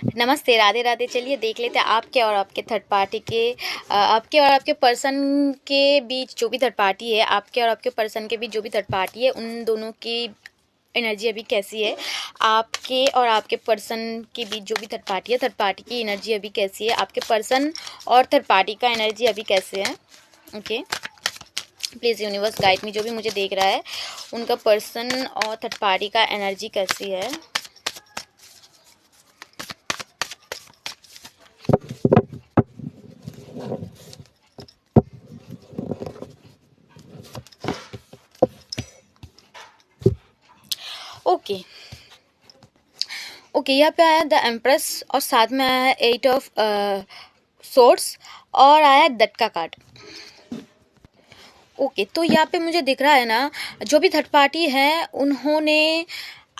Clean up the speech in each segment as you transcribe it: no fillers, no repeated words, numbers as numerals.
नमस्ते, राधे राधे। चलिए देख लेते हैं आपके और आपके थर्ड पार्टी के आपके और आपके पर्सन के बीच जो भी थर्ड पार्टी है, आपके और आपके पर्सन के बीच जो भी थर्ड पार्टी है, उन दोनों की एनर्जी अभी कैसी है। आपके और आपके पर्सन के बीच जो भी थर्ड पार्टी है, थर्ड पार्टी की एनर्जी अभी कैसी है। आपके पर्सन और थर्ड पार्टी का एनर्जी अभी कैसे है। Okay, please universe guide me, जो भी मुझे देख रहा है उनका पर्सन और थर्ड पार्टी का एनर्जी कैसी है। ओके ओके, यहाँ पे आया द एम्प्रेस और साथ में आया है 8 ऑफ सोर्ड्स और आया है दट का कार्ड। ओके, तो यहाँ पे मुझे दिख रहा है ना, जो भी थर्ड पार्टी है उन्होंने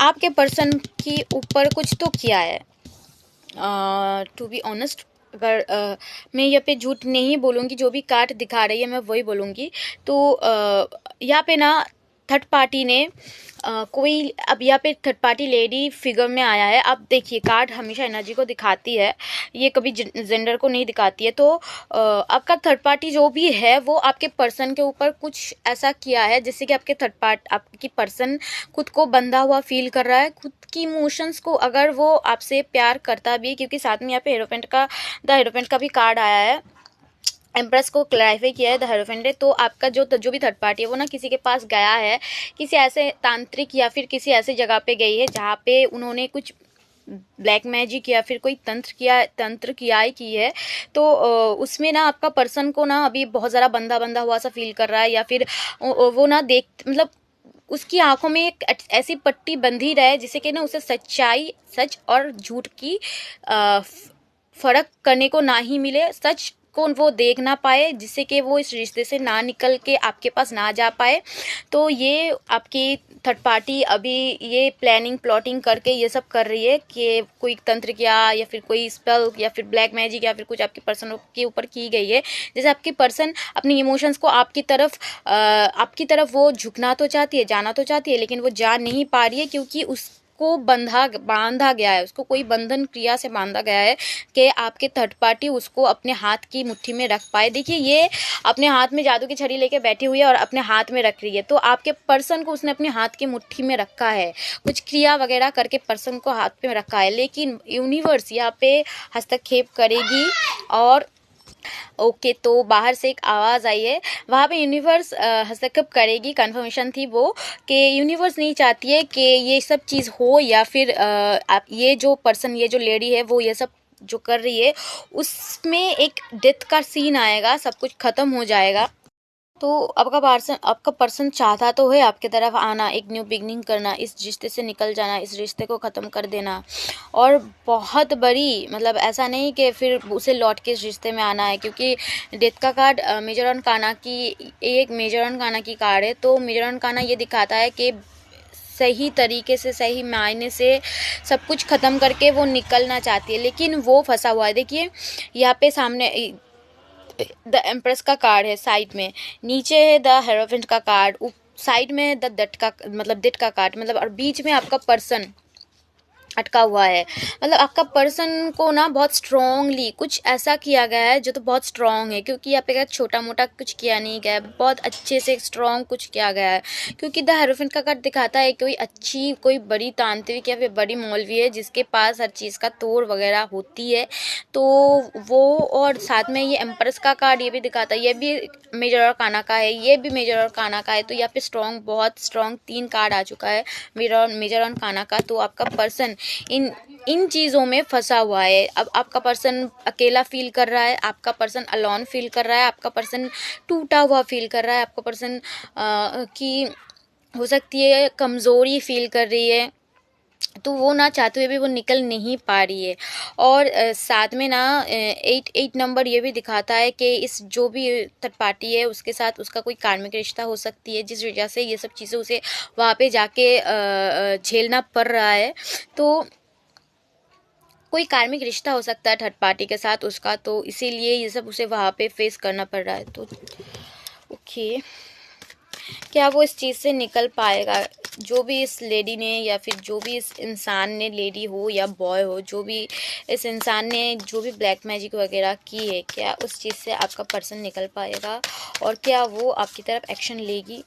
आपके पर्सन के ऊपर कुछ तो किया है। टू बी ऑनेस्ट, अगर मैं यहाँ पे झूठ नहीं बोलूँगी, जो भी कार्ड दिखा रही है मैं वही बोलूँगी। तो यहाँ पे ना थर्ड पार्टी ने कोई, अब यहाँ पे थर्ड पार्टी लेडी फिगर में आया है। अब देखिए, कार्ड हमेशा एनर्जी को दिखाती है, ये कभी जेंडर को नहीं दिखाती है। तो आपका थर्ड पार्टी जो भी है वो आपके पर्सन के ऊपर कुछ ऐसा किया है जिससे कि आपकी पर्सन खुद को बंधा हुआ फील कर रहा है, खुद की इमोशंस को। अगर वो आपसे प्यार करता भी है, क्योंकि साथ में यहाँ पे द हेरोपेंट का भी कार्ड आया है, एम्प्रेस को क्लैरिफाई किया है द हेरोफेंट ने। तो आपका जो भी थर्ड पार्टी है वो ना किसी के पास गया है, किसी ऐसे तांत्रिक या फिर किसी ऐसे जगह पे गई है जहाँ पे उन्होंने कुछ ब्लैक मैजिक या फिर कोई तंत्र किया की है। तो उसमें ना आपका पर्सन को ना अभी बहुत ज़्यादा बंधा बंधा हुआ सा फील कर रहा है, या फिर वो ना मतलब उसकी आंखों में एक ऐसी पट्टी बंधी रहे जिससे कि ना उसे सच और झूठ की फर्क करने को ना ही मिले, सच को वो देख ना पाए, जिससे कि वो इस रिश्ते से ना निकल के आपके पास ना जा पाए। तो ये आपकी थर्ड पार्टी अभी ये प्लॉटिंग करके ये सब कर रही है कि कोई तंत्र किया या फिर कोई स्पेल या फिर ब्लैक मैजिक या फिर कुछ आपके पर्सन के ऊपर की गई है। जैसे आपकी पर्सन अपनी इमोशंस को आपकी तरफ वो झुकना तो चाहती है, जाना तो चाहती है, लेकिन वो जा नहीं पा रही है क्योंकि उसको बांधा गया है, उसको कोई बंधन क्रिया से बांधा गया है कि आपके थर्ड पार्टी उसको अपने हाथ की मुट्ठी में रख पाए। देखिए, ये अपने हाथ में जादू की छड़ी लेके बैठी हुई है और अपने हाथ में रख रही है। तो आपके पर्सन को उसने अपने हाथ की मुट्ठी में रखा है, कुछ क्रिया वगैरह करके पर्सन को हाथ में रखा है, लेकिन यूनिवर्स यहाँ पे हस्तक्षेप करेगी। और ओके, तो बाहर से एक आवाज़ आई है, वहाँ पे यूनिवर्स हस्तक्षेप करेगी। कन्फर्मेशन थी वो कि यूनिवर्स नहीं चाहती है कि ये सब चीज़ हो, या फिर आप ये जो पर्सन, ये जो लेडी है वो ये सब जो कर रही है उसमें एक डेथ का सीन आएगा, सब कुछ ख़त्म हो जाएगा। तो आपका पर्सन चाहता तो है आपके तरफ आना, एक न्यू बिगनिंग करना, इस रिश्ते से निकल जाना, इस रिश्ते को ख़त्म कर देना। और बहुत बड़ी, मतलब ऐसा नहीं कि फिर उसे लौट के इस रिश्ते में आना है, क्योंकि डेथ का कार्ड मेजर ऑन काना की, एक मेजर ऑन काना की कार्ड है। तो मेजर ऑन काना ये दिखाता है कि सही तरीके से, सही मायने से सब कुछ ख़त्म करके वो निकलना चाहती है, लेकिन वो फंसा हुआ है। देखिए, यहाँ पे सामने द एम्प्रेस का कार्ड है, साइड में नीचे है द हेरोफेंट का कार्ड, साइड में द डेट का कार्ड, मतलब और बीच में आपका पर्सन अटका हुआ है। मतलब आपका पर्सन को ना बहुत स्ट्रॉन्गली कुछ ऐसा किया गया है जो तो बहुत स्ट्रॉन्ग है, क्योंकि यहाँ पे छोटा मोटा कुछ किया नहीं गया है, बहुत अच्छे से स्ट्रॉन्ग कुछ किया गया है। क्योंकि द हेरोफेंट का कार्ड दिखाता है कोई बड़ी तांत्रिक या फिर बड़ी मौलवी है जिसके पास हर चीज़ का तोड़ वगैरह होती है। तो वो, और साथ में ये एम्प्रेस का कार्ड ये भी दिखाता है, ये भी मेजर और काना का है, ये भी मेजर और काना का है। तो यहाँ पे बहुत स्ट्रॉन्ग 3 कार्ड आ चुका है मेजर और काना का। तो आपका पर्सन इन चीज़ों में फंसा हुआ है। अब आपका पर्सन अकेला फील कर रहा है, आपका पर्सन अलोन फील कर रहा है, आपका पर्सन टूटा हुआ फील कर रहा है, आपका पर्सन की हो सकती है कमज़ोरी फील कर रही है। तो वो ना चाहते हुए भी वो निकल नहीं पा रही है। और साथ में ना 8 नंबर ये भी दिखाता है कि इस जो भी थर्ड पार्टी है उसके साथ उसका कोई कार्मिक रिश्ता हो सकती है, जिस वजह से ये सब चीज़ें उसे वहाँ पे जाके झेलना पड़ रहा है। तो कोई कार्मिक रिश्ता हो सकता है थर्ड पार्टी के साथ उसका, तो इसीलिए ये सब उसे वहाँ पे फेस करना पड़ रहा है। तो ओके, क्या वो इस चीज़ से निकल पाएगा? जो भी इस लेडी ने या फिर जो भी इस इंसान ने, लेडी हो या बॉय हो, जो भी इस इंसान ने जो भी ब्लैक मैजिक वगैरह की है, क्या उस चीज़ से आपका पर्सन निकल पाएगा और क्या वो आपकी तरफ एक्शन लेगी?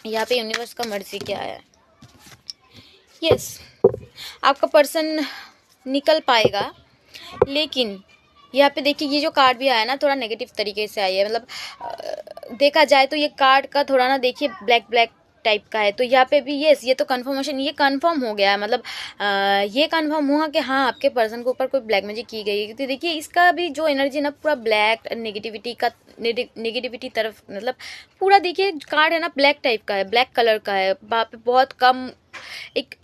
यहाँ पे यूनिवर्स का मर्जी क्या है? यस, आपका पर्सन निकल पाएगा, लेकिन यहाँ पे देखिए ये जो कार्ड भी आया ना, थोड़ा नेगेटिव तरीके से आई है। मतलब देखा जाए तो ये कार्ड का थोड़ा ना देखिए ब्लैक ब्लैक टाइप का है। तो यहाँ पे भी यस, ये तो कन्फर्मेशन, ये कंफर्म हो गया है। मतलब ये कंफर्म हुआ कि हाँ, आपके पर्सन के ऊपर कोई ब्लैक मैजिक की गई है। क्योंकि देखिए इसका भी जो एनर्जी ना पूरा ब्लैक नेगेटिविटी का, नेगेटिविटी तरफ, मतलब पूरा देखिए कार्ड है ना ब्लैक टाइप का है, ब्लैक कलर का है। वहाँ पे बहुत कम एक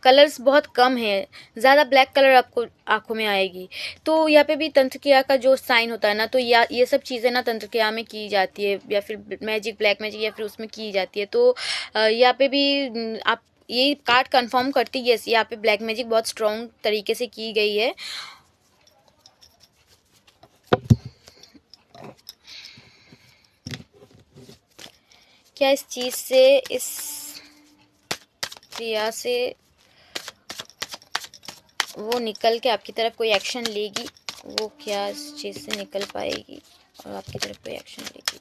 कलर्स बहुत कम है, ज़्यादा ब्लैक कलर आपको आंखों में आएगी। तो यहाँ पे भी तंत्र क्रिया का जो साइन होता है ना, तो ये सब चीज़ें ना तंत्र क्रिया में की जाती है, या फिर मैजिक, ब्लैक मैजिक या फिर उसमें की जाती है। तो यहाँ पे भी आप ये कार्ड कंफर्म करती है, यहाँ पे ब्लैक मैजिक बहुत स्ट्रॉन्ग तरीके से की गई है। क्या इस चीज़ से, इस क्रिया से वो निकल के आपकी तरफ कोई एक्शन लेगी? वो क्या इस चीज़ से निकल पाएगी और आपकी तरफ कोई एक्शन लेगी?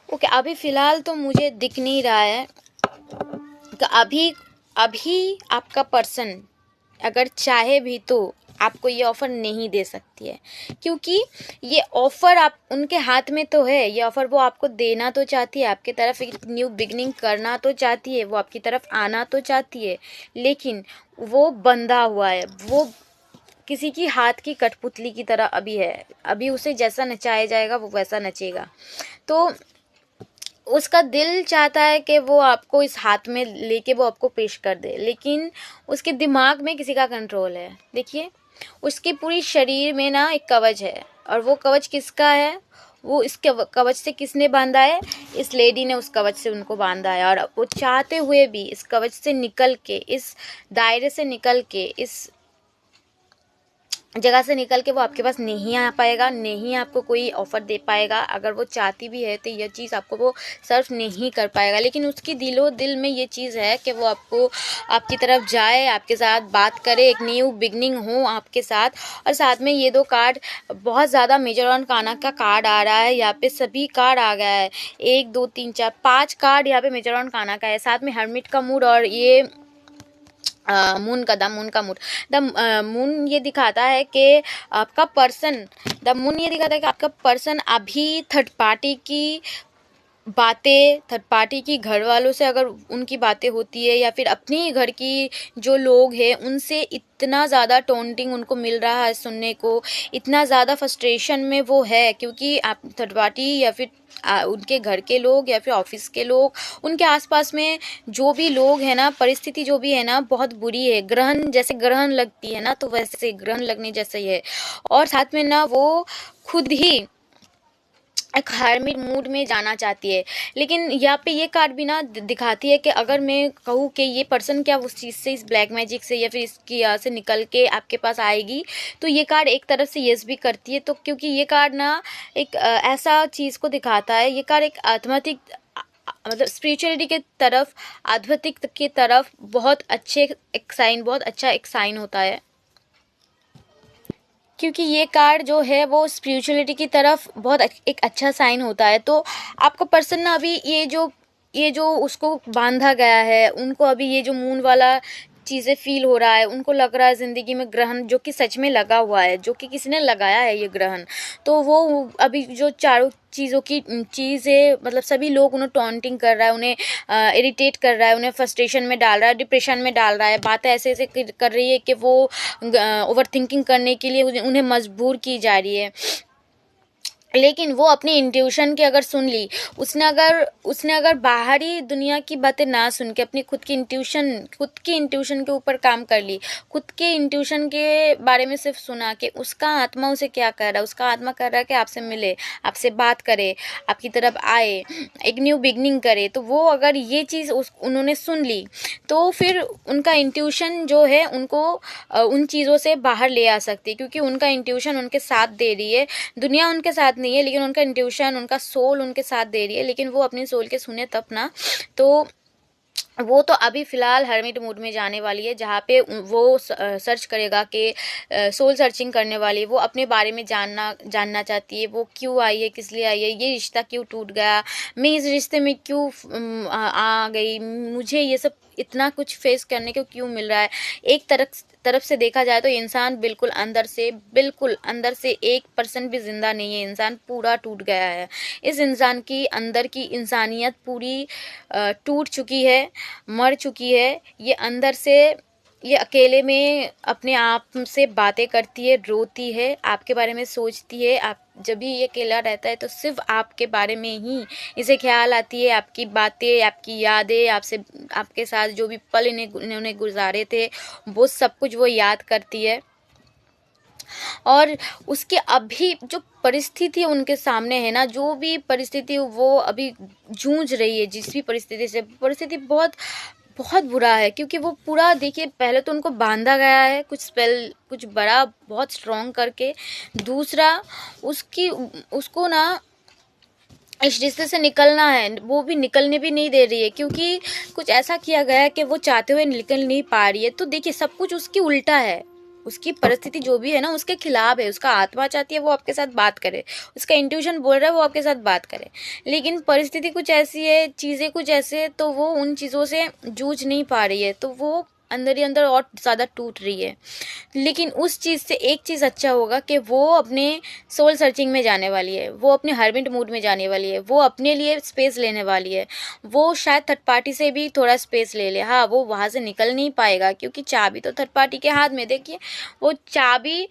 ओके, अभी फ़िलहाल तो मुझे दिख नहीं रहा है कि अभी आपका पर्सन अगर चाहे भी तो आपको ये ऑफ़र नहीं दे सकती है, क्योंकि ये ऑफ़र आप उनके हाथ में तो है। ये ऑफ़र वो आपको देना तो चाहती है, आपकी तरफ एक न्यू बिगनिंग करना तो चाहती है, वो आपकी तरफ आना तो चाहती है, लेकिन वो बंधा हुआ है। वो किसी की हाथ की कठपुतली की तरह अभी है। अभी उसे जैसा नचाया जाएगा वो वैसा नचेगा। तो उसका दिल चाहता है कि वो आपको इस हाथ में लेके वो आपको पेश कर दे, लेकिन उसके दिमाग में किसी का कंट्रोल है। देखिए उसके पूरी शरीर में ना एक कवच है, और वो कवच किसका है? वो इस कवच से किसने बांधा है? इस लेडी ने उस कवच से उनको बांधा है। और वो चाहते हुए भी इस कवच से निकल के, इस दायरे से निकल के, इस जगह से निकल के वो आपके पास नहीं आ पाएगा, नहीं आपको कोई ऑफ़र दे पाएगा। अगर वो चाहती भी है तो यह चीज़ आपको वो सर्व नहीं कर पाएगा, लेकिन उसकी दिलो दिल में ये चीज़ है कि वो आपको, आपकी तरफ जाए, आपके साथ बात करे, एक न्यू बिगनिंग हो आपके साथ। और साथ में ये दो कार्ड बहुत ज़्यादा मेजर ऑन काना का कार्ड आ रहा है। यहाँ पे सभी कार्ड आ गया है, 1 2 3 4 5 कार्ड यहाँ पे मेजर ऑन काना का है। साथ में हर्मिट का मूड और ये मून का द मून ये दिखाता है कि आपका पर्सन, द मून ये दिखाता है कि आपका पर्सन अभी थर्ड पार्टी की बातें, थर्ड पार्टी की घर वालों से अगर उनकी बातें होती है, या फिर अपने घर की जो लोग हैं उनसे इतना ज़्यादा टोंटिंग उनको मिल रहा है सुनने को, इतना ज़्यादा फ्रस्ट्रेशन में वो है, क्योंकि आप थर्ड पार्टी या फिर उनके घर के लोग या फिर ऑफिस के लोग, उनके आसपास में जो भी लोग हैं ना, परिस्थिति जो भी है ना बहुत बुरी है। ग्रहण जैसे ग्रहण लगती है ना, तो वैसे ग्रहण लगने जैसा ही है। और साथ में ना वो खुद ही एक हार्मिट मूड में जाना चाहती है। लेकिन यहाँ पे ये कार्ड भी ना दिखाती है कि अगर मैं कहूँ कि ये पर्सन क्या उस चीज़ से, इस ब्लैक मैजिक से या फिर इसकी यहाँ से निकल के आपके पास आएगी, तो ये कार्ड एक तरफ से यस भी करती है। तो क्योंकि ये कार्ड ना एक ऐसा चीज़ को दिखाता है, ये कार्ड एक आध्यात्मिक, मतलब स्पिरिचुअलिटी के तरफ, आध्यात्मिक की तरफ बहुत अच्छे एक साइन, बहुत अच्छा एक साइन होता है। क्योंकि ये कार्ड जो है वो स्पिरिचुअलिटी की तरफ बहुत एक अच्छा साइन होता है। तो आपका पर्सन ना अभी ये जो उसको बांधा गया है, उनको अभी ये जो मून वाला चीज़ें फील हो रहा है, उनको लग रहा है ज़िंदगी में ग्रहण जो कि सच में लगा हुआ है, जो कि किसी ने लगाया है ये ग्रहण। तो वो अभी जो चारों चीज़ों की चीज़ें, मतलब सभी लोग उन्हें टॉन्टिंग कर रहा है, उन्हें इरिटेट कर रहा है, उन्हें फ्रस्ट्रेशन में डाल रहा है, डिप्रेशन में डाल रहा है। बातें ऐसे ऐसे कर रही है कि वो ओवर थिंकिंग करने के लिए उन्हें मजबूर की जा रही है। लेकिन वो अपनी इंट्यूशन की अगर सुन ली, उसने अगर बाहरी दुनिया की बातें ना सुन के अपनी खुद की इंट्यूशन के ऊपर काम कर ली, खुद के इंट्यूशन के बारे में सिर्फ सुना कि उसका आत्मा उसे क्या कर रहा है, उसका आत्मा कर रहा है कि आपसे मिले, आपसे बात करे, आपकी तरफ आए, एक न्यू बिगनिंग करे, तो वो अगर ये चीज़ उन्होंने सुन ली, तो फिर उनका इंट्यूशन जो है उनको उन चीज़ों से बाहर ले आ सकती है, क्योंकि उनका इंट्यूशन उनके साथ दे रही है। दुनिया उनके साथ नहीं है, लेकिन उनका इंट्यूशन, उनका सोल उनके साथ दे रही है। लेकिन वो अपनी सोल के सुने तब ना, तो वो तो अभी फ़िलहाल हर्मिट मोड में जाने वाली है, जहाँ पे वो सर्च करेगा कि सोल सर्चिंग करने वाली है। वो अपने बारे में जानना चाहती है, वो क्यों आई है, किस लिए आई है, ये रिश्ता क्यों टूट गया, मैं इस रिश्ते में क्यों आ गई, मुझे ये सब इतना कुछ फेस करने को क्यों मिल रहा है। एक तरफ से देखा जाए तो इंसान बिल्कुल अंदर से 1% भी जिंदा नहीं है, इंसान पूरा टूट गया है। इस इंसान की अंदर की इंसानियत पूरी टूट चुकी है, मर चुकी है। ये अकेले में अपने आप से बातें करती है, रोती है, आपके बारे में सोचती है। आप जब भी ये अकेला रहता है तो सिर्फ आपके बारे में ही इसे ख्याल आती है, आपकी बातें, आपकी यादें, आपके साथ जो भी पल इन्होंने गुजारे थे, वो सब कुछ वो याद करती है। और उसके अभी जो परिस्थिति उनके सामने है ना, जो भी परिस्थिति वो अभी जूझ रही है, जिस भी परिस्थिति से, परिस्थिति बहुत बहुत बुरा है। क्योंकि वो पूरा देखिए, पहले तो उनको बांधा गया है कुछ स्पेल, कुछ बड़ा बहुत स्ट्रॉन्ग करके। दूसरा, उसको ना इस रिश्ते से निकलना है, वो भी निकलने भी नहीं दे रही है, क्योंकि कुछ ऐसा किया गया है कि वो चाहते हुए निकल नहीं पा रही है। तो देखिए, सब कुछ उसकी उल्टा है, उसकी परिस्थिति जो भी है ना उसके खिलाफ है। उसका आत्मा चाहती है वो आपके साथ बात करे, उसका इंट्यूशन बोल रहा है वो आपके साथ बात करे, लेकिन परिस्थिति कुछ ऐसी है, चीज़ें कुछ ऐसे है, तो वो उन चीज़ों से जूझ नहीं पा रही है, तो वो अंदर ही अंदर और ज़्यादा टूट रही है। लेकिन उस चीज़ से एक चीज़ अच्छा होगा कि वो अपने सोल सर्चिंग में जाने वाली है, वो अपने हर्मिट मूड में जाने वाली है, वो अपने लिए स्पेस लेने वाली है। वो शायद थर्ड पार्टी से भी थोड़ा स्पेस ले ले, हाँ, वो वहाँ से निकल नहीं पाएगा, क्योंकि चाबी तो थर्ड पार्टी के हाथ में। देखिए, वो चाबी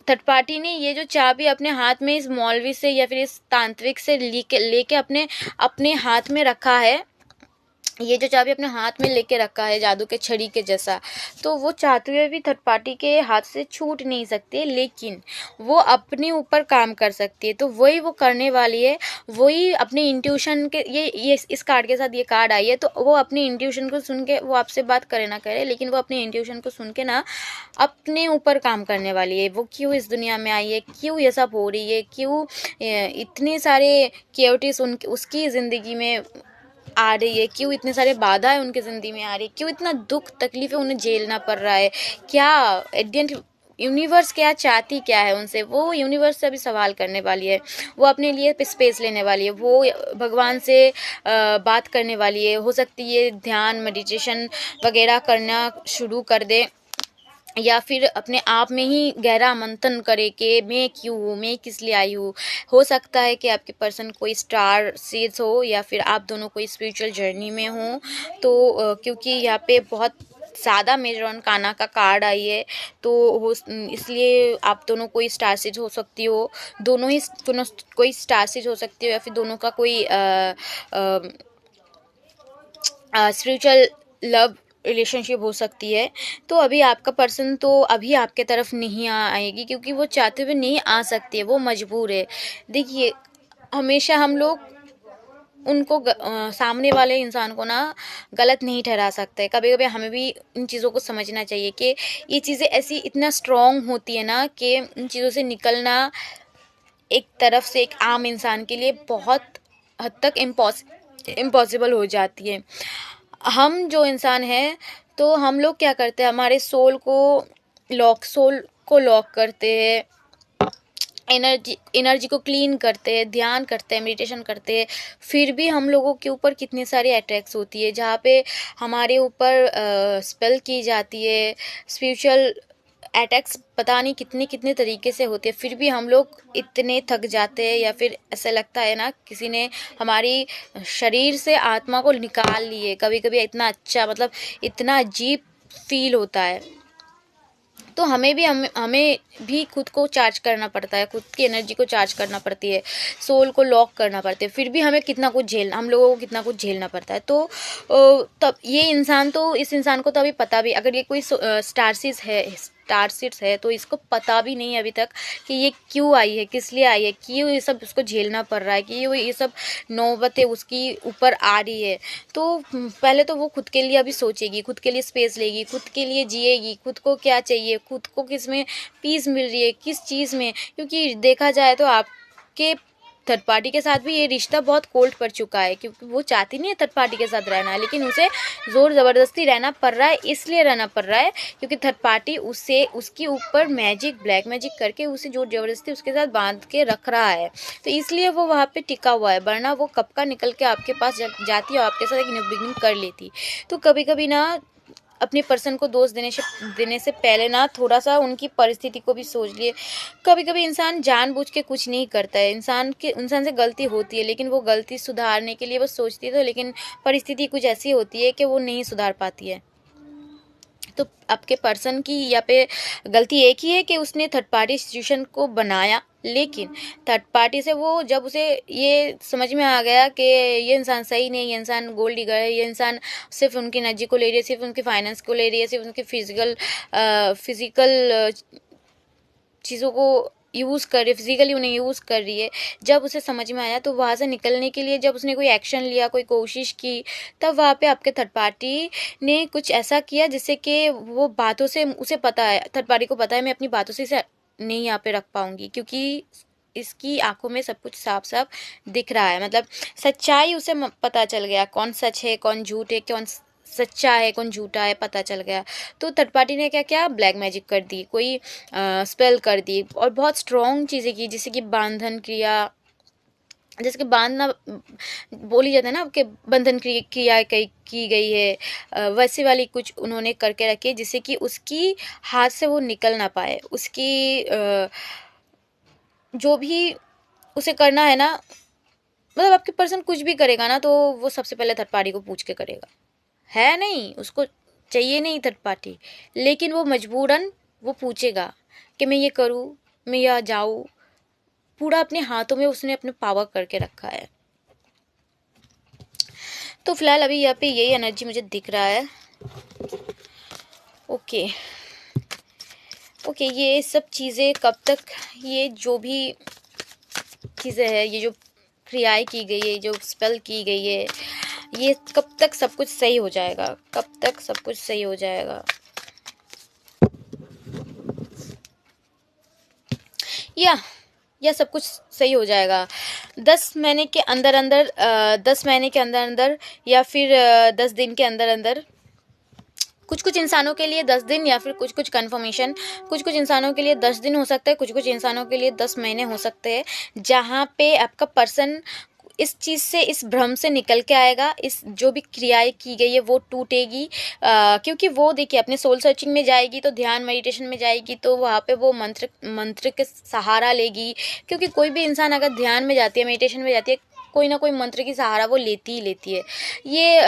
थर्ड पार्टी ने ये जो चाबी अपने हाथ में इस मौलवी से या फिर इस तांत्रिक से लेके अपने अपने हाथ में रखा है, ये जो चाबी अपने हाथ में लेके रखा है जादू के छड़ी के जैसा, तो वो चाहते हुए भी थर्ड पार्टी के हाथ से छूट नहीं सकते, लेकिन वो अपने ऊपर काम कर सकती है। तो वही वो करने वाली है, वही अपने इंट्यूशन के, ये इस कार्ड के साथ ये कार्ड आई है, तो वो अपने इंट्यूशन को सुन के, वो आपसे बात करे ना करे, लेकिन वो अपने इंट्यूशन को सुन के ना अपने ऊपर काम करने वाली है। वो क्यों इस दुनिया में आई है, क्यों ये सब हो रही है, क्यों इतने सारे केओटिस उसकी ज़िंदगी में आ रही है, क्यों इतने सारे बाधाएं उनकी ज़िंदगी में आ रही है, क्यों इतना दुख तकलीफ़ें उन्हें झेलना पड़ रहा है, क्या एट यूनिवर्स क्या चाहती क्या है उनसे, वो यूनिवर्स से अभी सवाल करने वाली है। वो अपने लिए स्पेस लेने वाली है, वो भगवान से बात करने वाली है। हो सकती है ध्यान, मेडिटेशन वगैरह करना शुरू कर दे, या फिर अपने आप में ही गहरा मंथन करे कि मैं क्यों हूँ, मैं किस लिए आई हूँ। हो सकता है कि आपके पर्सन कोई स्टार सीड्स हो, या फिर आप दोनों कोई स्पिरिचुअल जर्नी में हो। तो क्योंकि यहाँ पे बहुत ज़्यादा मेजर काना का कार्ड आई है, तो इसलिए आप दोनों कोई स्टार सीड हो सकती हो, दोनों कोई स्टार सीड हो सकती हो, या फिर दोनों का कोई स्पिरिचुअल लव रिलेशनशिप हो सकती है। तो अभी आपका पर्सन तो अभी आपके तरफ नहीं आएगी, क्योंकि वो चाहते हुए नहीं आ सकती है, वो मजबूर है। देखिए, हमेशा हम लोग उनको सामने वाले इंसान को ना गलत नहीं ठहरा सकते। कभी कभी हमें भी इन चीज़ों को समझना चाहिए कि ये चीज़ें ऐसी इतना स्ट्रॉन्ग होती है ना, कि इन चीज़ों से निकलना एक तरफ से एक आम इंसान के लिए बहुत हद तक इम्पॉसिबल हो जाती है। हम जो इंसान हैं, तो हम लोग क्या करते हैं, हमारे सोल को लॉक करते हैं, एनर्जी को क्लीन करते हैं, ध्यान करते हैं, मेडिटेशन करते हैं। फिर भी हम लोगों के ऊपर कितने सारे अटैक्स होती है, जहाँ पे हमारे ऊपर स्पेल की जाती है, स्पिरिचुअल अटैक्स पता नहीं कितने कितने तरीके से होते हैं। फिर भी हम लोग इतने थक जाते हैं, या फिर ऐसा लगता है ना किसी ने हमारी शरीर से आत्मा को निकाल लिए। कभी कभी इतना अच्छा, मतलब इतना अजीब फील होता है। तो हमें भी खुद को चार्ज करना पड़ता है, खुद की एनर्जी को चार्ज करना पड़ती है, सोल को लॉक करना पड़ता है, फिर भी हमें हम लोगों को कितना कुछ झेलना पड़ता है। तो तब इस इंसान को तो अभी पता भी, अगर ये कोई स्टारसीड्स है तो इसको पता भी नहीं अभी तक कि ये क्यों आई है, किस लिए आई है, क्यों ये सब उसको झेलना पड़ रहा है, कि ये सब नौबतें उसकी ऊपर आ रही है। तो पहले तो वो खुद के लिए अभी सोचेगी, खुद के लिए स्पेस लेगी, खुद के लिए जिएगी, खुद को क्या चाहिए, खुद को किस में पीस मिल रही है, किस चीज़ में। क्योंकि देखा जाए तो आपके थर्ड पार्टी के साथ भी ये रिश्ता बहुत कोल्ड पड़ चुका है, क्योंकि वो चाहती नहीं है थर्ड पार्टी के साथ रहना, लेकिन उसे ज़ोर ज़बरदस्ती रहना पड़ रहा है। इसलिए रहना पड़ रहा है क्योंकि थर्ड पार्टी उसके ऊपर ब्लैक मैजिक करके उसे ज़ोर ज़बरदस्ती उसके साथ बांध के रख रहा है। तो इसलिए वो वहाँ पे टिका हुआ है, वरना वो कब का निकल के आपके पास जाती और आपके साथ एक न्यू बिगिनिंग कर लेती। तो कभी कभी ना अपने पर्सन को दोष देने से पहले ना थोड़ा सा उनकी परिस्थिति को भी सोच लिए। कभी कभी इंसान जानबूझ के कुछ नहीं करता है, इंसान से गलती होती है, लेकिन वो गलती सुधारने के लिए वो सोचती है, तो लेकिन परिस्थिति कुछ ऐसी होती है कि वो नहीं सुधार पाती है। तो आपके पर्सन की यहाँ पे गलती एक ही है कि उसने थर्ड पार्टी सिचुएशन को बनाया, लेकिन थर्ड पार्टी से वो जब उसे ये समझ में आ गया कि ये इंसान सही नहीं, ये इंसान गोल्ड डिगर है, ये इंसान सिर्फ उनकी एनर्जी को ले रही है, सिर्फ उनके फाइनेंस को ले रही है, सिर्फ उनके फिजिकल चीज़ों को यूज़ कर रही, फिजिकली उन्हें यूज़ कर रही है। जब उसे समझ में आया तो वहाँ से निकलने के लिए जब उसने कोई एक्शन लिया, कोई कोशिश की, तब वहाँ पे आपके थर्ड पार्टी ने कुछ ऐसा किया जिससे कि वो बातों से उसे पता है, थर्ड पार्टी को पता है मैं अपनी बातों से इसे नहीं यहाँ पे रख पाऊंगी, क्योंकि इसकी आंखों में सब कुछ साफ साफ दिख रहा है। मतलब सच्चाई उसे पता चल गया, कौन सच है, कौन झूठ है, कौन सच्चा है, कौन झूठा है, पता चल गया। तो थर्ड पार्टी ने क्या किया, ब्लैक मैजिक कर दी, कोई स्पेल कर दी और बहुत स्ट्रॉन्ग चीज़ें की, जैसे कि बांधन क्रिया, जैसे कि बांधना बोली जाता है ना कि बंधन क्रिया की गई है, वैसी वाली कुछ उन्होंने करके रखी, जिससे कि उसकी हाथ से वो निकल ना पाए। उसकी जो भी उसे करना है ना, मतलब आपके पर्सन कुछ भी करेगा ना, तो वो सबसे पहले थर्ड पार्टी को पूछ के करेगा, है नहीं, उसको चाहिए नहीं थर्ड पार्टी, लेकिन वो मजबूरन वो पूछेगा कि मैं ये करूँ, मैं यहाँ जाऊँ। पूरा अपने हाथों में उसने अपने पावर करके रखा है। तो फिलहाल अभी यहाँ पे यही एनर्जी मुझे दिख रहा है। ओके, ये सब चीज़ें कब तक, ये जो भी चीज़ें हैं, ये जो क्रियाएं की गई है, जो स्पेल की गई है, ये कब तक सब कुछ सही हो जाएगा, कब तक सब कुछ सही हो जाएगा। या सब कुछ सही हो जाएगा 10 महीने के अंदर अंदर, 10 महीने के अंदर अंदर, या फिर 10 दिन के अंदर अंदर। कुछ इंसानों के लिए 10 दिन, या फिर कुछ कंफर्मेशन, कुछ इंसानों के लिए 10 दिन हो सकता है, कुछ इंसानों के लिए 10 महीने हो सकते हैं, जहाँ पे आपका पर्सन इस चीज़ से, इस भ्रम से निकल के आएगा। इस जो भी क्रियाएं की गई है वो टूटेगी, क्योंकि वो देखिए अपने सोल सर्चिंग में जाएगी, तो ध्यान मेडिटेशन में जाएगी, तो वहाँ पे वो मंत्र के सहारा लेगी। क्योंकि कोई भी इंसान अगर ध्यान में जाती है, मेडिटेशन में जाती है, कोई ना कोई मंत्र की सहारा वो लेती ही लेती है। ये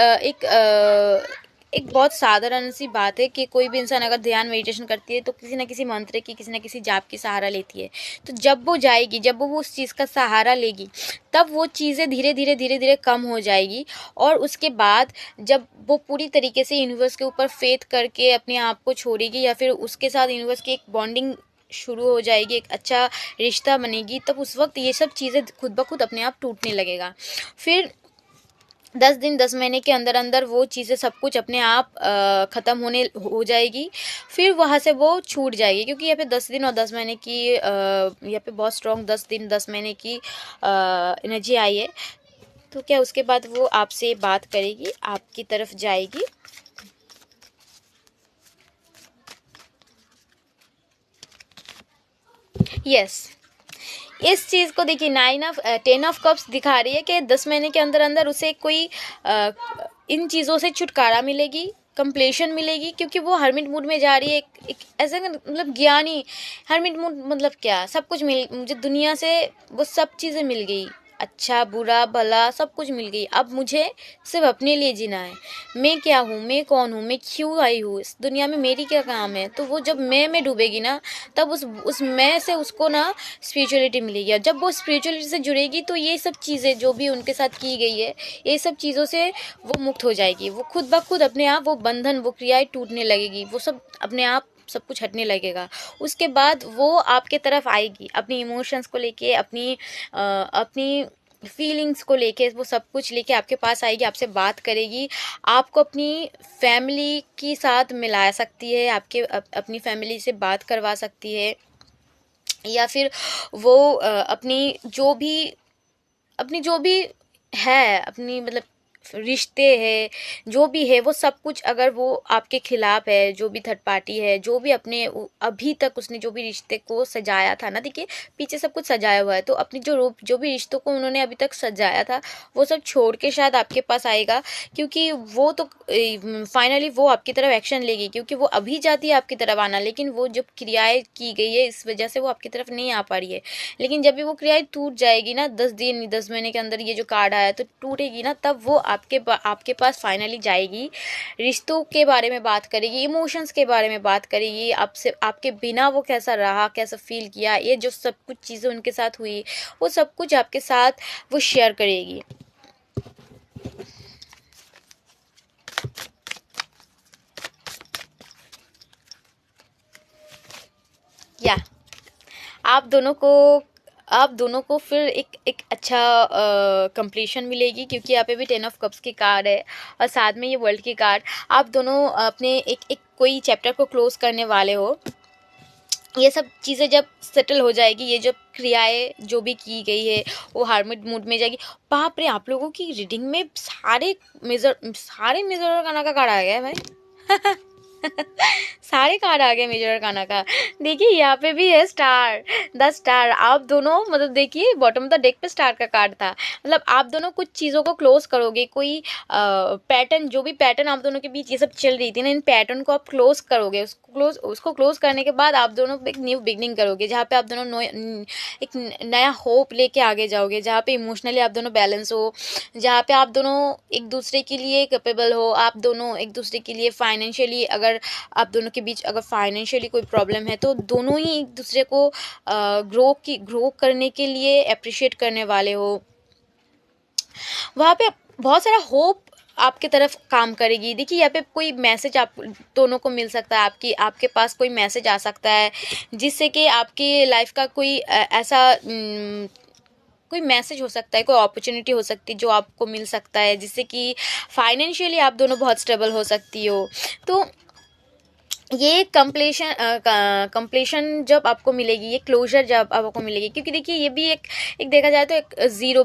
एक बहुत साधारण सी बात है कि कोई भी इंसान अगर ध्यान मेडिटेशन करती है तो किसी न किसी मंत्र की, किसी न किसी जाप की सहारा लेती है। तो जब वो जाएगी, जब वो उस चीज़ का सहारा लेगी, तब वो चीज़ें धीरे धीरे कम हो जाएगी। और उसके बाद जब वो पूरी तरीके से यूनिवर्स के ऊपर फेथ करके अपने आप को छोड़ेगी, या फिर उसके साथ यूनिवर्स की एक बॉन्डिंग शुरू हो जाएगी, एक अच्छा रिश्ता बनेगी, तब उस वक्त ये सब चीज़ें खुद ब खुद अपने आप टूटने लगेगा। फिर 10 दिन 10 महीने के अंदर अंदर वो चीज़ें सब कुछ अपने आप ख़त्म हो जाएगी। फिर वहाँ से वो छूट जाएगी, क्योंकि यहाँ पे 10 दिन और 10 महीने की यहाँ पे बहुत स्ट्रॉन्ग 10 दिन 10 महीने की एनर्जी आई है। तो क्या उसके बाद वो आपसे बात करेगी, आपकी तरफ जाएगी। यस, इस चीज़ को देखिए 10 ऑफ कप्स दिखा रही है कि 10 महीने के अंदर अंदर उसे कोई इन चीज़ों से छुटकारा मिलेगी, कंप्लीशन मिलेगी, क्योंकि वो हर्मिट मूड में जा रही है। एक ऐसा मतलब ज्ञानी हर्मिट मूड, मतलब क्या, सब कुछ मुझे दुनिया से वो सब चीज़ें मिल गई, अच्छा बुरा भला सब कुछ मिल गई। अब मुझे सिर्फ अपने लिए जीना है। मैं क्या हूँ, मैं कौन हूँ, मैं क्यों आई हूँ इस दुनिया में, मेरी क्या काम है। तो वो जब मैं डूबेगी ना, तब उस मैं से उसको ना स्पिरिचुअलिटी मिलेगी। और जब वो स्पिरिचुअलिटी से जुड़ेगी तो ये सब चीज़ें जो भी उनके साथ की गई है, ये सब चीज़ों से वो मुक्त हो जाएगी। वो खुद ब खुद अपने आप वो बंधन, वो क्रियाएं टूटने लगेगी, वो सब अपने आप सब कुछ हटने लगेगा। उसके बाद वो आपके तरफ आएगी अपनी इमोशंस को लेके, अपनी फीलिंग्स को लेके, वो सब कुछ लेके आपके पास आएगी, आपसे बात करेगी, आपको अपनी फैमिली के साथ मिला सकती है, अपनी फैमिली से बात करवा सकती है। या फिर वो अपनी जो भी है, अपनी मतलब रिश्ते है, जो भी है वो सब कुछ, अगर वो आपके खिलाफ है, जो भी थर्ड पार्टी है, जो भी अभी तक उसने जो भी रिश्ते को सजाया था ना, देखिए पीछे सब कुछ सजाया हुआ है, तो अपनी जो भी रिश्तों को उन्होंने अभी तक सजाया था वो सब छोड़ के शायद आपके पास आएगा। क्योंकि वो तो फाइनली वो आपकी तरफ एक्शन लेगी, क्योंकि वो अभी चाहती है आपकी तरफ आना, लेकिन वो जब क्रियाएं की गई है इस वजह से वो आपकी तरफ नहीं आ पा रही है। लेकिन जब भी वो क्रियाएं टूट जाएगी ना, 10 दिन 10 महीने के अंदर ये जो कार्ड आया तो टूटेगी ना, तब वो आपके पास फाइनली जाएगी, रिश्तों के बारे में बात करेगी, इमोशंस के बारे में बात करेगी, आपसे आपके बिना वो कैसा रहा, कैसा फील किया, ये जो सब कुछ चीज़ें उनके साथ हुई वो सब कुछ आपके साथ वो शेयर करेगी। या आप दोनों को फिर एक अच्छा कंप्लीशन मिलेगी, क्योंकि यहाँ पे भी 10 ऑफ कप्स की कार्ड है और साथ में ये वर्ल्ड की कार्ड। आप दोनों अपने एक कोई चैप्टर को क्लोज करने वाले हो। ये सब चीज़ें जब सेटल हो जाएगी, ये जब क्रियाएं जो भी की गई है वो हार्मोनी मूड में जाएगी। बाप रे, आप लोगों की रीडिंग में सारे मेजर और काना का कार्ड आ गया है भाई। सारे कार्ड आ गए मेजर अरकाना का। देखिए यहाँ पे भी है स्टार, द स्टार। आप दोनों मतलब देखिए बॉटम ऑफ द डेक पे स्टार का कार्ड था। मतलब आप दोनों कुछ चीज़ों को क्लोज करोगे, कोई पैटर्न, जो भी पैटर्न आप दोनों के बीच ये सब चल रही थी ना, इन पैटर्न को आप क्लोज करोगे। उसको क्लोज करने के बाद आप दोनों एक न्यू बिगनिंग करोगे, जहाँ पे आप दोनों एक नया होप लेके आगे जाओगे, जहाँ पे इमोशनली आप दोनों बैलेंस हो, जहाँ पे आप दोनों एक दूसरे के लिए कैपेबल हो, आप दोनों एक दूसरे के लिए फाइनेंशियली, अगर आप दोनों के बीच अगर फाइनेंशियली कोई प्रॉब्लम है तो दोनों ही एक दूसरे को ग्रो करने के लिए अप्रिशिएट करने वाले हो। वहाँ पे बहुत सारा होप आपके तरफ काम करेगी। देखिए यहाँ पे कोई मैसेज आप दोनों को मिल सकता है, आपके पास कोई मैसेज आ सकता है जिससे कि आपकी लाइफ का कोई ऐसा कोई मैसेज हो सकता है, कोई अपॉर्चुनिटी हो सकती है जो आपको मिल सकता है, जिससे कि फाइनेंशियली आप दोनों बहुत स्टेबल हो सकती हो। तो ये कंप्लीशन जब आपको मिलेगी, ये क्लोजर जब आपको मिलेगी, क्योंकि देखिए ये भी एक देखा जाए तो एक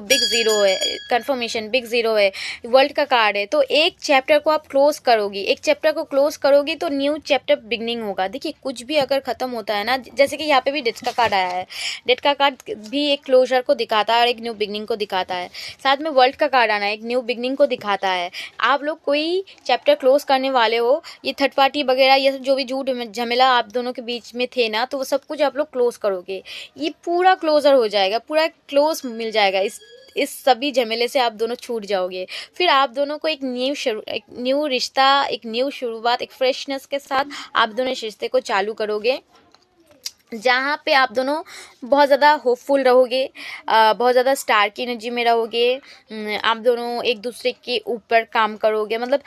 बिग ज़ीरो है, कंफर्मेशन बिग ज़ीरो है, वर्ल्ड का कार्ड है। तो एक चैप्टर को आप क्लोज करोगी, एक चैप्टर को क्लोज करोगी तो न्यू चैप्टर बिगनिंग होगा। देखिए कुछ भी अगर ख़त्म होता है ना, जैसे कि यहाँ पे भी डेथ का कार्ड आया है, डेथ का कार्ड भी एक क्लोजर को दिखाता है और एक न्यू बिगनिंग को दिखाता है। साथ में वर्ल्ड का कार्ड आना एक न्यू बिगनिंग को दिखाता है। आप लोग कोई चैप्टर क्लोज करने वाले हो, ये थर्ड पार्टी वगैरह ये सब जो भी झूठ झमेला आप दोनों के बीच में थे ना, तो वो सब कुछ आप लोग क्लोज करोगे, ये पूरा क्लोजर हो जाएगा, पूरा क्लोज मिल जाएगा। इस सभी झमेले से आप दोनों छूट जाओगे। फिर आप दोनों को एक न्यू रिश्ता, एक न्यू शुरुआत, एक फ्रेशनेस के साथ आप दोनों इस रिश्ते को चालू करोगे, जहाँ पे आप दोनों बहुत ज़्यादा होपफुल रहोगे, बहुत ज़्यादा स्टार की एनर्जी में रहोगे। आप दोनों एक दूसरे के ऊपर काम करोगे, मतलब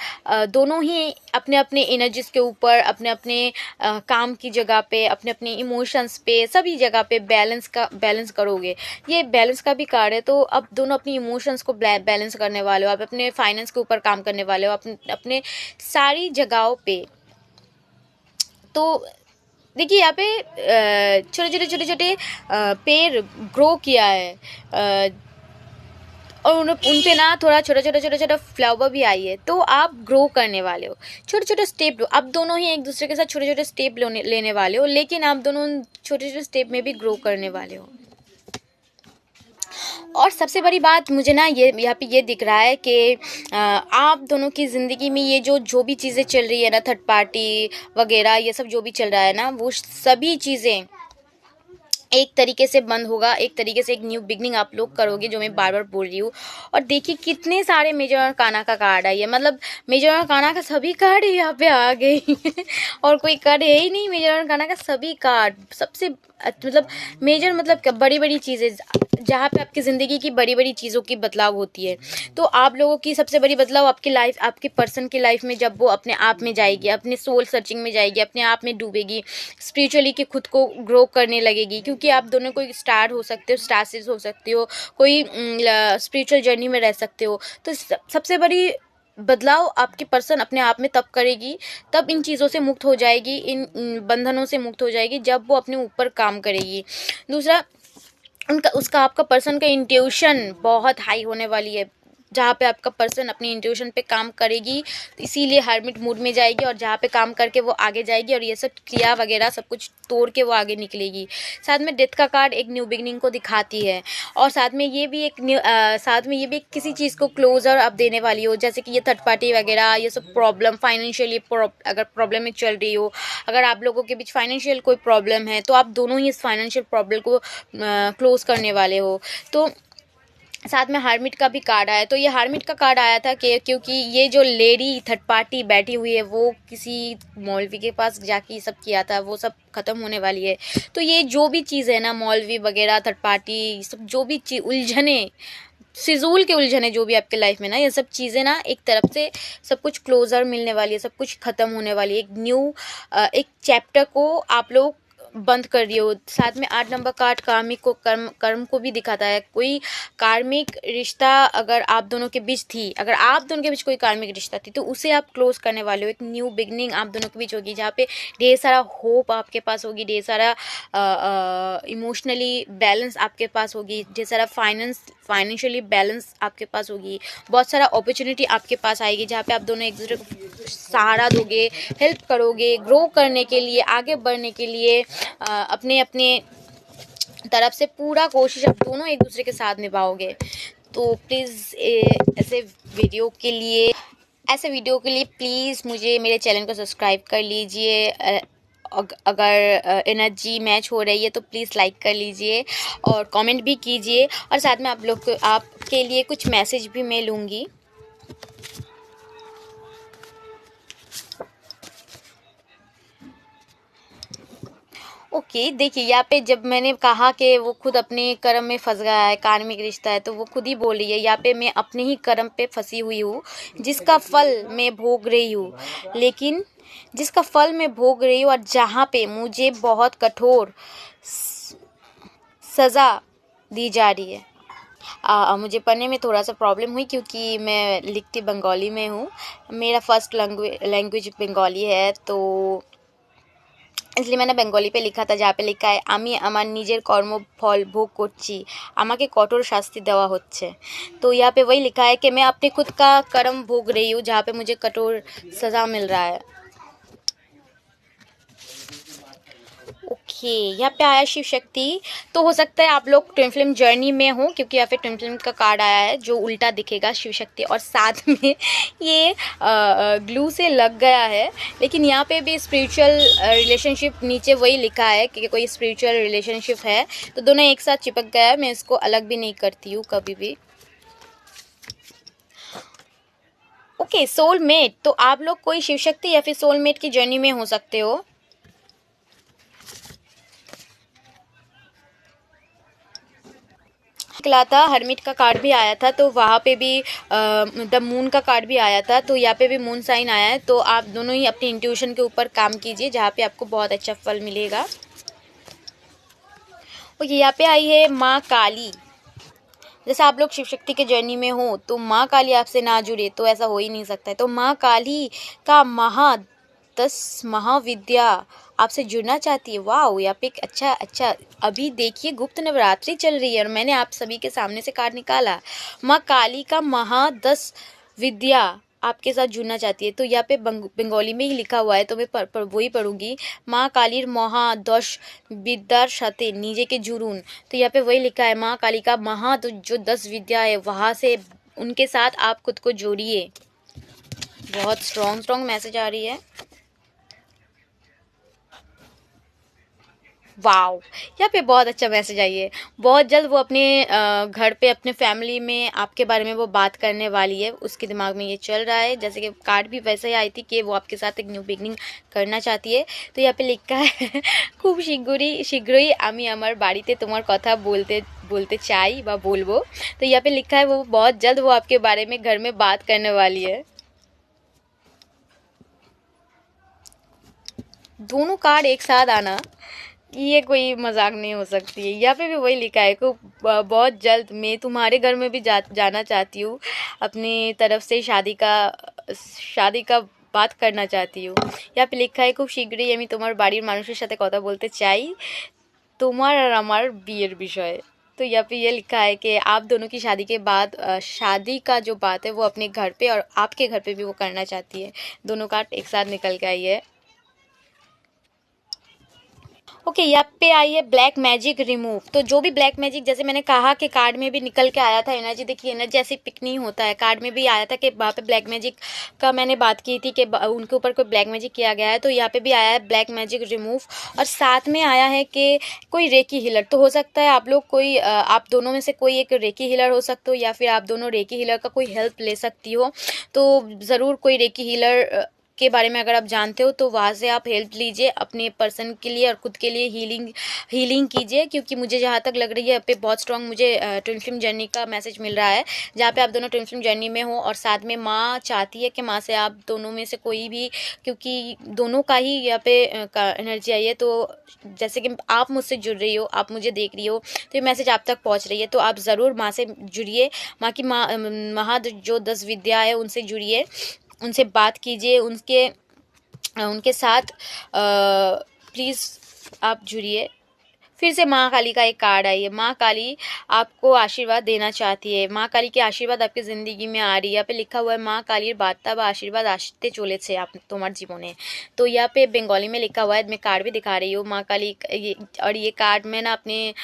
दोनों ही अपने अपने एनर्जीज के ऊपर, अपने अपने काम की जगह पे, अपने अपने इमोशंस पे, सभी जगह पे बैलेंस करोगे। ये बैलेंस का भी कार्ड है। तो अब दोनों अपनी इमोशंस को बैलेंस करने वाले हो, आप अपने फाइनेंस के ऊपर काम करने वाले हो, अपने सारी जगहों पे। तो देखिए यहाँ पे छोटे छोटे पेड़ ग्रो किया है, और उन पे ना थोड़ा छोटा फ्लावर भी आई है। तो आप ग्रो करने वाले हो, छोटे स्टेप लो। आप दोनों ही एक दूसरे के साथ छोटे स्टेप लेने वाले हो, लेकिन आप दोनों छोटे स्टेप में भी ग्रो करने वाले हो। और सबसे बड़ी बात मुझे ना ये यहाँ पे ये दिख रहा है कि आप दोनों की ज़िंदगी में ये जो भी चीज़ें चल रही है ना, थर्ड पार्टी वगैरह ये सब जो भी चल रहा है ना, वो सभी चीज़ें एक तरीके से बंद होगा, एक तरीके से एक न्यू बिगनिंग आप लोग करोगे, जो मैं बार बार बोल रही हूँ। और देखिए कितने सारे मेजर और काना का कार्ड आई है, मतलब मेजर और काना का सभी कार्ड यहाँ पे आ गए और कोई कार्ड है ही नहीं, मेजर और काना का सभी कार्ड। सबसे मतलब मेजर मतलब क्या, बड़ी बड़ी चीज़ें, जहाँ पे आपकी ज़िंदगी की बड़ी बड़ी चीज़ों की बदलाव होती है। तो आप लोगों की सबसे बड़ी बदलाव आपकी लाइफ, आपके पर्सन की लाइफ में, जब वो अपने आप में जाएगी, अपने सोल सर्चिंग में जाएगी, अपने आप में डूबेगी, स्पिरिचुअली के खुद को ग्रो करने लगेगी। क्योंकि आप दोनों कोई स्टार हो सकते हो, स्टारसिस हो सकते हो, कोई स्पिरिचुअल जर्नी में रह सकते हो। तो सबसे बड़ी बदलाव आपकी पर्सन अपने आप में तब करेगी, तब इन चीज़ों से मुक्त हो जाएगी, इन बंधनों से मुक्त हो जाएगी, जब वो अपने ऊपर काम करेगी। दूसरा, उनका उसका आपका पर्सन का इंट्यूशन बहुत हाई होने वाली है, जहाँ पे आपका पर्सन अपनी इंट्यूशन पे काम करेगी, इसीलिए हर्मिट मूड में जाएगी, और जहाँ पे काम करके वो आगे जाएगी और ये सब क्रिया वगैरह सब कुछ तोड़ के वो आगे निकलेगी। साथ में डेथ का कार्ड एक न्यू बिगनिंग को दिखाती है, और साथ में ये भी एक साथ में ये भी किसी चीज़ को क्लोजर आप देने वाली हो, जैसे कि ये थर्ड पार्टी वगैरह, ये सब प्रॉब्लम फाइनेंशियली अगर प्रॉब्लम में चल रही हो, अगर आप लोगों के बीच फाइनेंशियल कोई प्रॉब्लम है, तो आप दोनों ही इस फाइनेंशियल प्रॉब्लम को क्लोज करने वाले हो। तो साथ में हार्मिट का भी कार्ड आया, तो ये हार्मिट का कार्ड आया था कि क्योंकि ये जो लेडी थर्ड पार्टी बैठी हुई है, वो किसी मौलवी के पास जाके सब किया था, वो सब ख़त्म होने वाली है। तो ये जो भी चीज़ है ना, मौलवी वगैरह, थर्ड पार्टी, सब जो भी उलझने, फिजूल के उलझने जो भी आपके लाइफ में ना, ये सब चीज़ें ना एक तरफ से सब कुछ क्लोजर मिलने वाली है, सब कुछ ख़त्म होने वाली है, एक न्यू एक चैप्टर को आप लोग बंद कर रही हो। साथ में 8 नंबर कार्ड कार्मिक को, कर्म को भी दिखाता है। कोई कार्मिक रिश्ता अगर आप दोनों के बीच थी, अगर आप दोनों के बीच कोई कार्मिक रिश्ता थी, तो उसे आप क्लोज करने वाले हो। एक न्यू बिगनिंग आप दोनों के बीच होगी, जहाँ पे ढेर सारा होप आपके पास होगी, ढेर सारा इमोशनली बैलेंस आपके पास होगी, ढेर सारा फाइनेंशियली बैलेंस आपके पास होगी, बहुत सारा अपॉर्चुनिटी आपके पास आएगी, जहाँ पे आप दोनों एक दूसरे को सहारा दोगे, हेल्प करोगे, ग्रो करने के लिए, आगे बढ़ने के लिए, अपने अपने तरफ से पूरा कोशिश आप दोनों एक दूसरे के साथ निभाओगे। तो प्लीज़ ऐसे वीडियो के लिए प्लीज़ मुझे मेरे चैनल को सब्सक्राइब कर लीजिए। अगर एनर्जी मैच हो रही है तो प्लीज़ लाइक कर लीजिए और कमेंट भी कीजिए, और साथ में आप लोग को, आपके लिए कुछ मैसेज भी मैं लूँगी। ओके, देखिए यहाँ पे जब मैंने कहा कि वो खुद अपने कर्म में फंस गया है, कार्मिक रिश्ता है, तो वो खुद ही बोल रही है यहाँ पे, मैं अपने ही कर्म पे फंसी हुई हूँ, जिसका फल मैं भोग रही हूँ। लेकिन जिसका फल मैं भोग रही हूँ, और जहाँ पे मुझे बहुत कठोर सज़ा दी जा रही है। मुझे पढ़ने में थोड़ा सा प्रॉब्लम हुई, क्योंकि मैं लिखती बंगाली में हूँ, मेरा फर्स्ट लैंग्वेज बंगाली है, तो इसलिए मैंने बेंगली पे लिखा था, जहाँ पे लिखा है, আমি আমার নিজের কর্মফল ভোগ করছি, আমাকে कठोर शास्ति देवा होच्छे। तो यहाँ पे वही लिखा है कि मैं अपने खुद का कर्म भोग रही हूँ, जहाँ पे मुझे कठोर सज़ा मिल रहा है। ओके, यहाँ पे आया शिव शक्ति। तो हो सकता है आप लोग ट्विन फ्लेम जर्नी में हो, क्योंकि यहाँ पे ट्विन फ्लेम का कार्ड आया है जो उल्टा दिखेगा, शिव शक्ति, और साथ में ये ग्लू से लग गया है। लेकिन यहाँ पे भी स्पिरिचुअल रिलेशनशिप नीचे वही लिखा है कि कोई स्पिरिचुअल रिलेशनशिप है, तो दोनों एक साथ चिपक गया है। मैं इसको अलग भी नहीं करती हूँ कभी भी। Okay, soulmate. तो आप लोग कोई शिव शक्ति या फिर सोलमेट की जर्नी में हो सकते हो। निकला था, हर्मिट का कार्ड भी आया था, तो वहाँ पे भी द मून का कार्ड भी आया था, तो यहाँ पे भी मून साइन आया है। तो आप दोनों ही अपनी इंट्यूशन के ऊपर काम कीजिए, जहाँ पे आपको बहुत अच्छा फल मिलेगा। ओके, यहाँ पे आई है माँ काली। जैसे आप लोग शिव शक्ति के जर्नी में हो, तो माँ काली आपसे ना जुड़े तो ऐसा हो ही नहीं सकता है। तो माँ काली का 10 महाविद्या आपसे जुड़ना चाहती है। वाह, यहाँ पे एक अच्छा अभी देखिए गुप्त नवरात्रि चल रही है और मैंने आप सभी के सामने से कार्ड निकाला। माँ काली का 10 विद्या आपके साथ जुड़ना चाहती है। तो यहाँ पे बंगाली में ही लिखा हुआ है, तो मैं वही पढ़ूंगी। माँ कालीर महा 10 विद्यार साथे नीचे के जुड़ून। तो यहाँ पे वही लिखा है, माँ काली का जो 10 विद्या है, वहाँ से उनके साथ आप खुद को जोड़िए। बहुत स्ट्रॉन्ग मैसेज आ रही है। वाओ, यहाँ पे बहुत अच्छा मैसेज आई है। बहुत जल्द वो अपने घर पे अपने फैमिली में आपके बारे में वो बात करने वाली है, उसके दिमाग में ये चल रहा है। जैसे कि कार्ड भी वैसे ही आई थी कि वो आपके साथ एक न्यू बिगनिंग करना चाहती है। तो यहाँ पे लिखा है खूब शीघ्रई आमी আমার বাড়িতে তোমার কথা बोलते बोलते चाई বা बोलबो। तो यहाँ पे लिखा है वो बहुत जल्द वो आपके बारे में घर में बात करने वाली है। दोनों कार्ड एक साथ आना, ये कोई मजाक नहीं हो सकती है। यहाँ पे भी वही लिखा है को बहुत जल्द मैं तुम्हारे घर में भी जाना चाहती हूँ, अपनी तरफ से शादी का बात करना चाहती हूँ। यहाँ पे लिखा है खूब शीघ्रई আমি তোমার বাড়ির মানুষের সাথে কথা বলতে চাই তোমাर और আমার বিয়ের বিষय। तो यहाँ पे ये लिखा है कि आप दोनों की शादी के बाद शादी का जो बात है वो अपने घर पे और आपके घर पे भी वो करना चाहती है। दोनों कार्ड एक साथ निकल के आई है। ओके, यहाँ पे आई है ब्लैक मैजिक रिमूव। तो जो भी ब्लैक मैजिक, जैसे मैंने कहा कि कार्ड में भी निकल के आया था एनर्जी, देखिए एनर्जी ऐसे पिक नहीं होता है, कार्ड में भी आया था कि वहाँ पे ब्लैक मैजिक का मैंने बात की थी कि उनके ऊपर कोई ब्लैक मैजिक किया गया है। तो यहाँ पे भी आया है ब्लैक मैजिक रिमूव, और साथ में आया है कि कोई रेकी हीलर। तो हो सकता है आप लोग कोई आप दोनों में से कोई एक रेकी हीलर हो सकते हो, या फिर आप दोनों रेकी हीलर का कोई हेल्प ले सकती हो। तो ज़रूर कोई रेकी हीलर के बारे में अगर आप जानते हो तो वहाँ से आप हेल्प लीजिए, अपने पर्सन के लिए और खुद के लिए हीलिंग कीजिए। क्योंकि मुझे जहाँ तक लग रही है पे बहुत स्ट्रॉन्ग मुझे ट्विन फ्लेम जर्नी का मैसेज मिल रहा है, जहाँ पे आप दोनों ट्विन फ्लेम जर्नी में हो और साथ में माँ चाहती है कि माँ से आप दोनों में से कोई भी, क्योंकि दोनों का ही यहाँ पे एनर्जी आई है। तो जैसे कि आप मुझसे जुड़ रही हो, आप मुझे देख रही हो, तो ये मैसेज आप तक पहुँच रही है। तो आप ज़रूर माँ से जुड़िए, माँ की महा जो 10 विद्या है उनसे जुड़िए, उनसे बात कीजिए, उनके साथ प्लीज़ आप जुड़िए। फिर से माँ काली का एक कार्ड आई है। माँ काली आपको आशीर्वाद देना चाहती है, माँ काली के आशीर्वाद आपकी ज़िंदगी में आ रही है। यहाँ पे लिखा हुआ है माँ कालीर बार्ता व आशीर्वाद आसते चलेছে आप तुम्हारे जीवने। तो यहाँ पे बंगाली में लिखा हुआ है, मैं कार्ड भी दिखा रही हूँ माँ काली और ये कार्ड मैं ना अपने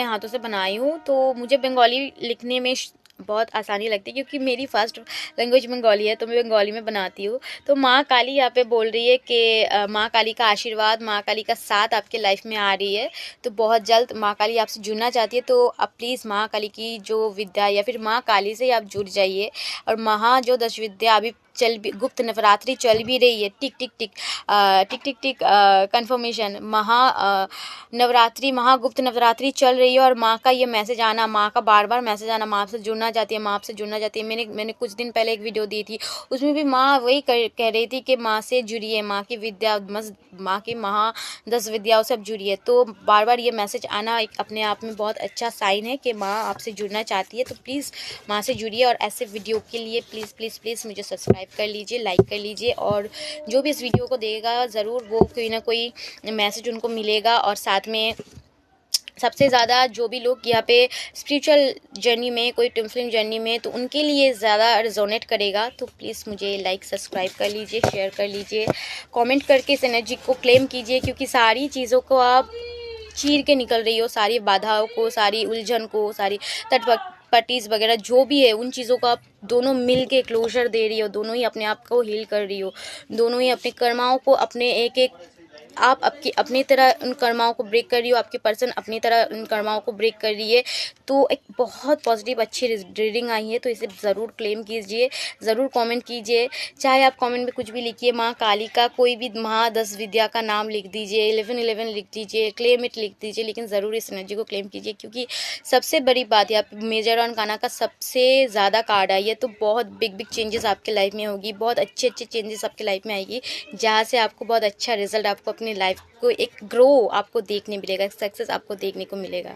हाथों से बनाई हूँ। तो मुझे बंगाली लिखने में बहुत आसानी लगती है, क्योंकि मेरी फर्स्ट लैंग्वेज बंगाली है, तो मैं बंगाली में बनाती हूँ। तो माँ काली यहाँ पे बोल रही है कि माँ काली का आशीर्वाद, माँ काली का साथ आपके लाइफ में आ रही है। तो बहुत जल्द माँ काली आपसे जुड़ना चाहती है। तो आप प्लीज़ माँ काली की जो विद्या या फिर माँ काली से आप जुड़ जाइए। और महा जो 10 विद्या अभी गुप्त नवरात्रि चल भी रही है, टिक टिक टिक टिक टिक टिक कन्फर्मेशन, नवरात्रि गुप्त नवरात्रि चल रही है। और माँ का ये मैसेज आना, माँ का बार बार मैसेज आना, माँ आपसे जुड़ना चाहती है, माँ आपसे जुड़ना चाहती है। मैंने कुछ दिन पहले एक वीडियो दी थी, उसमें भी माँ वही कह रही थी कि माँ से जुड़िए, माँ की विद्या, माँ की 10 विद्याओं से आप जुड़िए। तो बार बार ये मैसेज आना एक अपने आप में बहुत अच्छा साइन है कि माँ आपसे जुड़ना चाहती है। तो प्लीज़ माँ से जुड़िए, और ऐसे वीडियो के लिए प्लीज़ प्लीज़ प्लीज़ मुझे सब्सक्राइब कर लीजिए, लाइक कर लीजिए। और जो भी इस वीडियो को देगा ज़रूर वो कोई ना कोई मैसेज उनको मिलेगा। और साथ में सबसे ज़्यादा जो भी लोग यहाँ पे स्पिरिचुअल जर्नी में, कोई ट्विन फ्लेम जर्नी में, तो उनके लिए ज़्यादा रिजोनेट करेगा। तो प्लीज़ मुझे लाइक सब्सक्राइब कर लीजिए, शेयर कर लीजिए, कमेंट करके इस एनर्जी को क्लेम कीजिए। क्योंकि सारी चीज़ों को आप चीर के निकल रही हो, सारी बाधाओं को, सारी उलझन को, सारी तटपटीज वगैरह जो भी है, उन चीज़ों को आप दोनों मिल के क्लोजर दे रही हो, दोनों ही अपने आप को हील कर रही हो, दोनों ही अपने कर्माओं को अपने एक आप अपनी तरह उन कर्माओं को ब्रेक कर रही हो, आपकी पर्सन अपनी तरह उन कर्माओं को ब्रेक कर रही है। तो एक बहुत पॉजिटिव अच्छी रीडिंग आई है। तो इसे ज़रूर क्लेम कीजिए, ज़रूर कमेंट कीजिए, चाहे आप कमेंट में कुछ भी लिखिए, माँ काली का कोई भी 10 विद्या का नाम लिख दीजिए, 1111 लिख दीजिए, क्लेम इट लिख दीजिए, लेकिन ज़रूर इस एनर्जी को क्लेम कीजिए। क्योंकि सबसे बड़ी बात यहाँ पे मेजर और काना का सबसे ज़्यादा कार्ड आई है। तो बहुत बिग चेंजेस आपके लाइफ में होगी, बहुत अच्छे चेंजेस आपके लाइफ में आएगी, जहाँ से आपको बहुत अच्छा रिजल्ट, आपको अपनी लाइफ को एक ग्रो आपको देखने मिलेगा, सक्सेस आपको देखने को मिलेगा।